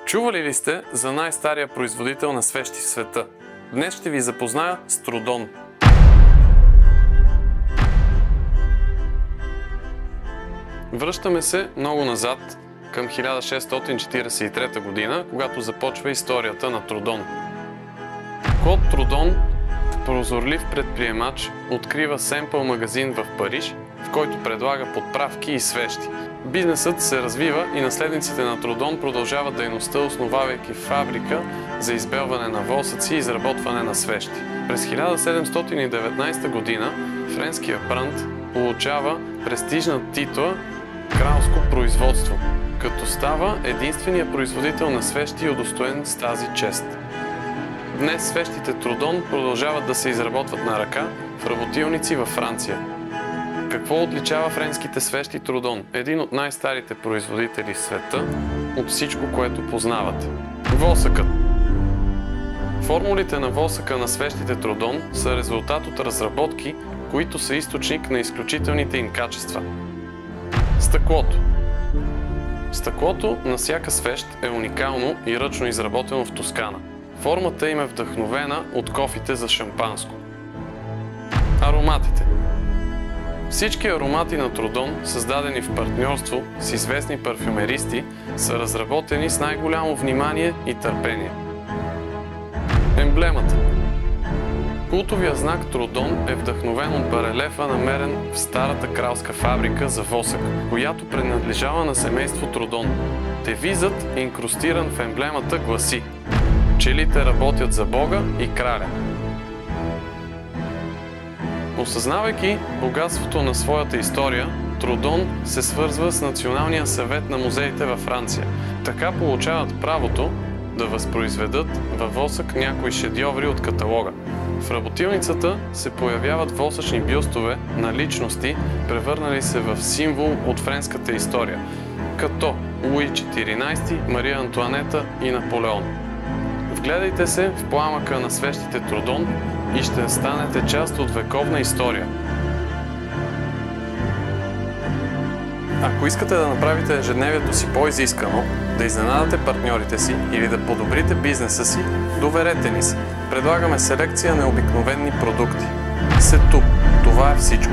Чували ли сте за най-стария производител на свещи в света? Днес ще ви запозная с Трудон. Връщаме се много назад, към 1643 година, когато започва историята на Трудон. Клод Трудон, прозорлив предприемач, открива семпъл магазин в Париж, в който предлага подправки и свещи. Бизнесът се развива и наследниците на Трудон продължават дейността, основавайки фабрика за избелване на восъци и изработване на свещи. През 1719 година френския бранд получава престижна титла кралско производство, като става единственият производител на свещи, удостоен с тази чест. Днес свещите Трудон продължават да се изработват на ръка в работилници във Франция. Какво отличава френските свещи Трудон? Един от най-старите производители в света от всичко, което познавате. Восъкът. Формулите на восъка на свещите Трудон са резултат от разработки, които са източник на изключителните им качества. Стъклото. Стъклото на всяка свещ е уникално и ръчно изработено в Тоскана. Формата им е вдъхновена от кофите за шампанско. Ароматите. Всички аромати на Трудон, създадени в партньорство с известни парфюмеристи, са разработени с най-голямо внимание и търпение. Емблемата. Култовият знак Трудон е вдъхновен от барелефа, намерен в старата кралска фабрика за восък, която принадлежала на семейство Трудон. Девизът, инкрустиран в емблемата, гласи: „Пчелите работят за Бога и краля“. Осъзнавайки богатството на своята история, Трудон се свързва с Националния съвет на музеите във Франция. Така получават правото да възпроизведат във восък някои шедьоври от каталога. В работилницата се появяват восъчни бюстове на личности, превърнали се в символ от френската история, като Луи XIV, Мария Антоанета и Наполеон. Вгледайте се в пламъка на свещите Трудон и ще станете част от вековна история. Ако искате да направите ежедневието си по-изискано, да изненадате партньорите си или да подобрите бизнеса си, доверете ни се. Предлагаме селекция на обикновени продукти. Сетуп. Това е всичко.